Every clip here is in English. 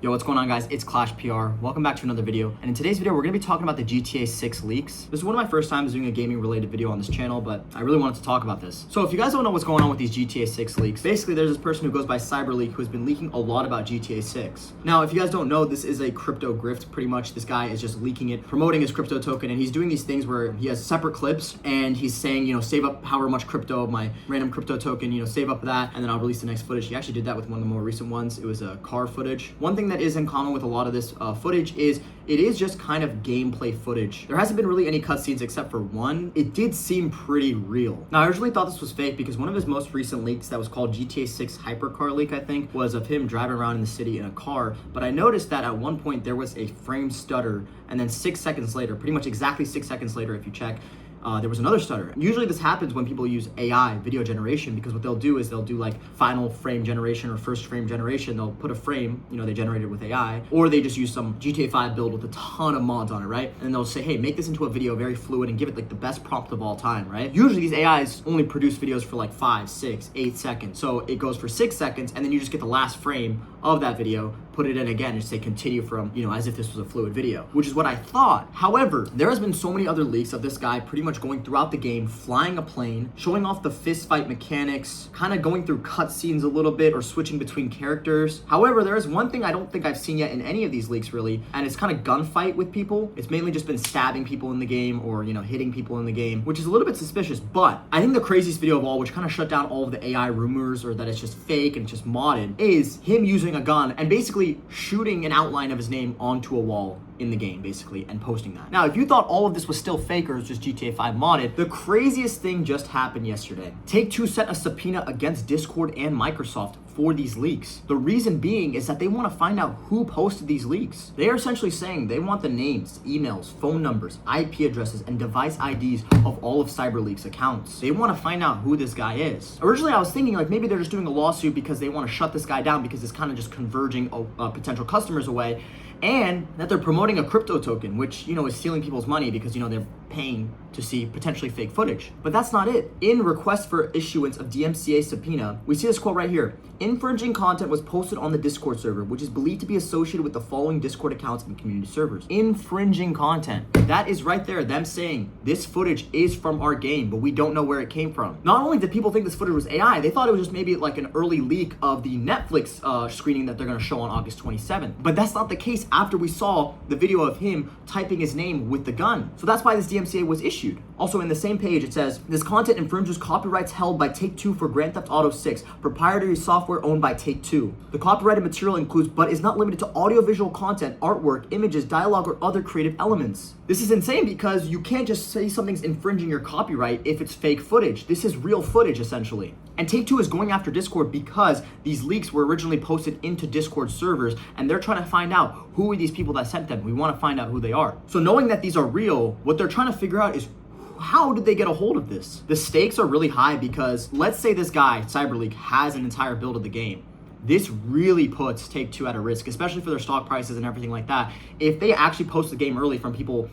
Yo, what's going on, guys? It's Clash PR. Welcome back to another video. And in today's video, we're gonna be talking about the GTA 6 leaks. This is one of my first times doing a gaming related video on this channel, but I really wanted to talk about this. So if you guys don't know what's going on with these GTA 6 leaks, basically there's this person who goes by CyberLeak who has been leaking a lot about GTA 6. Now, if you guys don't know, this is a crypto grift, pretty much. This guy is just leaking it, promoting his crypto token, and he's doing these things where he has separate clips and he's saying, save up however much crypto, my random crypto token, save up that, and then I'll release the next footage. He actually did that with one of the more recent ones. It was a car footage. One thing that is in common with a lot of this footage is it is just kind of gameplay footage. There hasn't been really any cutscenes except for one. It did seem pretty real. Now, I originally thought this was fake because one of his most recent leaks that was called GTA 6 Hypercar leak, I think, was of him driving around in the city in a car. But I noticed that at one point there was a frame stutter, and then 6 seconds later, pretty much exactly 6 seconds later if you check, there was another stutter. Usually this happens when people use AI, video generation, because what they'll do is they'll do like final frame generation or first frame generation. They'll put a frame, they generated with AI, or they just use some GTA 5 build with a ton of mods on it, right? And they'll say, hey, make this into a video very fluid and give it like the best prompt of all time, right? Usually these AIs only produce videos for like 5, 6, 8 seconds. So it goes for 6 seconds, and then you just get the last frame of that video, put it in again, and say continue from, as if this was a fluid video, which is what I thought. However, there has been so many other leaks of this guy pretty much going throughout the game, flying a plane, showing off the fist fight mechanics, kind of going through cutscenes a little bit or switching between characters. However, there is one thing I don't think I've seen yet in any of these leaks really, and it's kind of gunfight with people. It's mainly just been stabbing people in the game or, hitting people in the game, which is a little bit suspicious. But I think the craziest video of all, which kind of shut down all of the AI rumors or that it's just fake and just modded, is him using a gun and basically shooting an outline of his name onto a wall in the game, basically, and posting that. Now, if you thought all of this was still fake or was just GTA 5 modded, the craziest thing just happened yesterday. Take-Two sent a subpoena against Discord and Microsoft for these leaks. The reason being is that they want to find out who posted these leaks. They are essentially saying they want the names, emails, phone numbers, IP addresses, and device IDs of all of CyberLeak's accounts. They want to find out who this guy is. Originally, I was thinking like maybe they're just doing a lawsuit because they want to shut this guy down because it's kind of just converging potential customers away, and that they're promoting a crypto token, which, is stealing people's money because, they're paying to see potentially fake footage. But that's not it. In request for issuance of DMCA subpoena, we see this quote right here. Infringing content was posted on the Discord server, which is believed to be associated with the following Discord accounts and community servers. Infringing content. That is right there, them saying this footage is from our game, but we don't know where it came from. Not only did people think this footage was AI, they thought it was just maybe like an early leak of the Netflix screening that they're gonna show on August 27th. But that's not the case after we saw the video of him typing his name with the gun. So that's why this DMCA was issued. Also, in the same page, it says, this content infringes copyrights held by Take-Two for Grand Theft Auto 6, proprietary software owned by Take-Two. The copyrighted material includes, but is not limited to, audiovisual content, artwork, images, dialogue, or other creative elements. This is insane because you can't just say something's infringing your copyright if it's fake footage. This is real footage, essentially. And Take-Two is going after Discord because these leaks were originally posted into Discord servers, and they're trying to find out who are these people that sent them. We want to find out who they are. So knowing that these are real, what they're trying to figure out is how did they get a hold of this? The stakes are really high because let's say this guy, CyberLeak, has an entire build of the game. This really puts Take-Two at a risk, especially for their stock prices and everything like that. If they actually post the game early from people,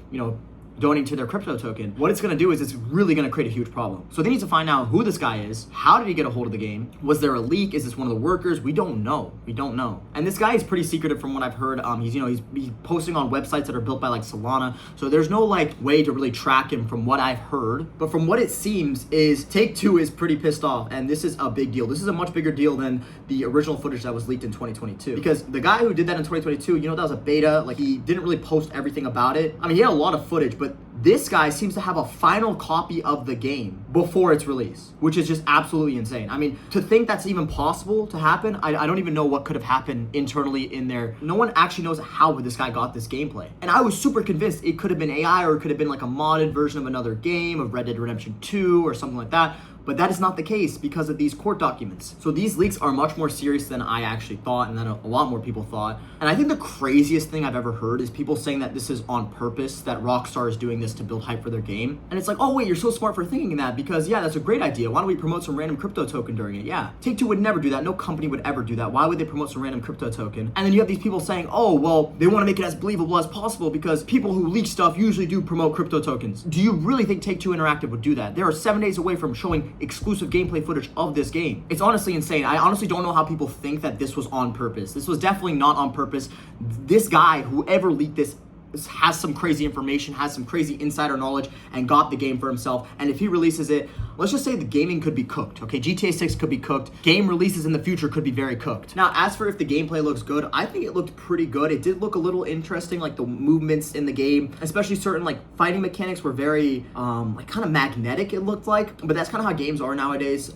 donating to their crypto token, what it's going to do is it's really going to create a huge problem. So they need to find out who this guy is. How did he get a hold of the game? Was there a leak? Is this one of the workers? We don't know. And this guy is pretty secretive from what I've heard. He's posting on websites that are built by like Solana. So there's no like way to really track him from what I've heard. But from what it seems is Take-Two is pretty pissed off, and this is a big deal. This is a much bigger deal than the original footage that was leaked in 2022. Because the guy who did that in 2022, that was a beta. Like, he didn't really post everything about it. I mean, he had a lot of footage, but this guy seems to have a final copy of the game before its release, which is just absolutely insane. I mean, to think that's even possible to happen, I don't even know what could have happened internally in there. No one actually knows how this guy got this gameplay. And I was super convinced it could have been AI, or it could have been like a modded version of another game, of Red Dead Redemption 2 or something like that. But that is not the case because of these court documents. So these leaks are much more serious than I actually thought, and than a lot more people thought. And I think the craziest thing I've ever heard is people saying that this is on purpose, that Rockstar is doing this to build hype for their game. And it's like, oh wait, you're so smart for thinking that, because yeah, that's a great idea. Why don't we promote some random crypto token during it? Yeah, Take-Two would never do that. No company would ever do that. Why would they promote some random crypto token? And then you have these people saying, oh, well, they want to make it as believable as possible because people who leak stuff usually do promote crypto tokens. Do you really think Take-Two Interactive would do that? They are 7 days away from showing exclusive gameplay footage of this game. It's honestly insane. I honestly don't know how people think that this was on purpose. This was definitely not on purpose. This guy, whoever leaked this, has some crazy information, has some crazy insider knowledge, and got the game for himself. And if he releases it, let's just say the gaming could be cooked, okay? GTA 6 could be cooked. Game releases in the future could be very cooked. Now, as for if the gameplay looks good, I think it looked pretty good. It did look a little interesting, like the movements in the game, especially certain like fighting mechanics were very like kind of magnetic, it looked like. But that's kind of how games are nowadays.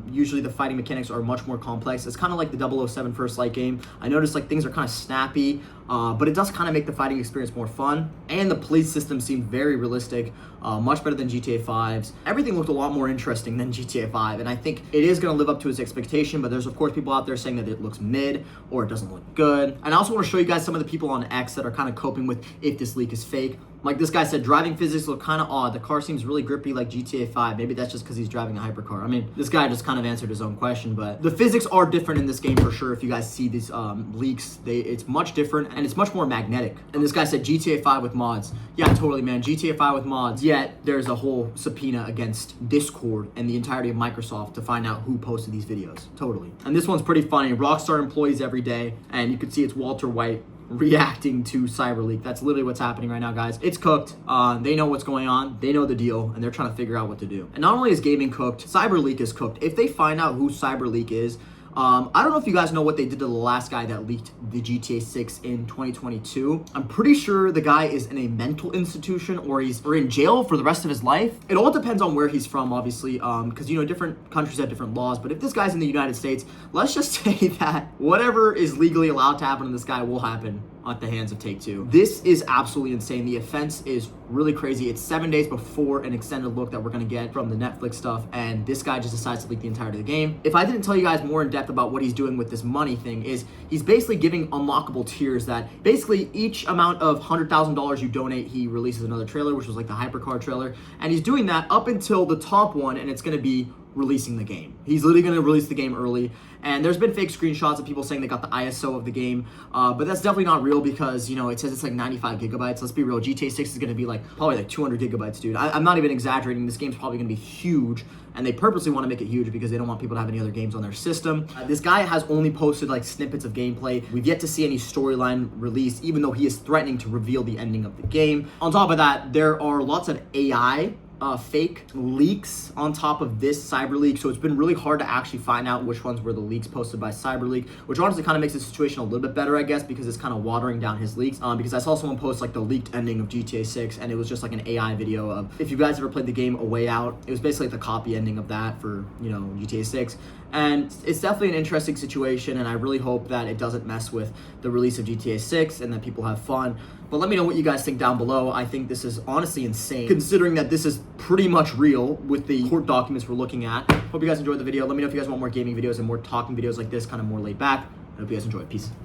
Usually the fighting mechanics are much more complex. It's kind of like the 007 First Light game. I noticed like things are kind of snappy, but it does kind of make the fighting experience more fun. And the police system seemed very realistic, much better than GTA 5's. Everything looked a lot more interesting than GTA 5, and I think it is going to live up to its expectation, but there's of course people out there saying that it looks mid or it doesn't look good. And I also want to show you guys some of the people on X that are kind of coping with if this leak is fake. Like this guy said, driving physics look kind of odd. The car seems really grippy like GTA 5. Maybe that's just because he's driving a hypercar. I mean, this guy just kind of answered his own question, but the physics are different in this game for sure. If you guys see these leaks, it's much different and it's much more magnetic. And this guy said GTA 5 with mods. Yeah, totally, man. GTA 5 with mods. Yet there's a whole subpoena against Discord and the entirety of Microsoft to find out who posted these videos. Totally. And this one's pretty funny. Rockstar employees every day, and you can see it's Walter White reacting to CyberLeak. That's literally what's happening right now, guys. It's cooked. They know what's going on. They know the deal, and they're trying to figure out what to do. And not only is gaming cooked, CyberLeak is cooked. If they find out who CyberLeak is, I don't know if you guys know what they did to the last guy that leaked the GTA 6 in 2022. I'm pretty sure the guy is in a mental institution or he's in jail for the rest of his life. It all depends on where he's from, obviously, because, you know, different countries have different laws. But if this guy's in the United States, let's just say that whatever is legally allowed to happen to this guy will happen at the hands of Take-Two. This is absolutely insane. The offense is really crazy. It's 7 days before an extended look that we're gonna get from the Netflix stuff, and this guy just decides to leak the entirety of the game. If I didn't tell you guys more in depth about what he's doing with this money thing, is he's basically giving unlockable tiers that basically each amount of $100,000 you donate, he releases another trailer, which was like the hypercar trailer, and he's doing that up until the top one, and it's gonna be releasing the game. He's literally going to release the game early, and there's been fake screenshots of people saying they got the ISO of the game, but that's definitely not real because, you know, it says it's like 95 gigabytes. Let's be real, GTA 6 is going to be like probably like 200 gigabytes, dude. I'm not even exaggerating. This game's probably going to be huge, and they purposely want to make it huge because they don't want people to have any other games on their system. This guy has only posted like snippets of gameplay. We've yet to see any storyline released, even though he is threatening to reveal the ending of the game. On top of that, there are lots of AI fake leaks on top of this CyberLeak, so it's been really hard to actually find out which ones were the leaks posted by CyberLeak, which honestly kind of makes the situation a little bit better, I guess, because it's kind of watering down his leaks. Because I saw someone post like the leaked ending of GTA 6, and it was just like an AI video of, if you guys ever played the game A Way Out, it was basically like the copy ending of that for, you know, GTA 6. And it's definitely an interesting situation, and I really hope that it doesn't mess with the release of GTA 6 and that people have fun. But let me know what you guys think down below. I think this is honestly insane, considering that this is pretty much real with the court documents we're looking at. Hope you guys enjoyed the video. Let me know if you guys want more gaming videos and more talking videos like this, kind of more laid back. I hope you guys enjoyed. Peace.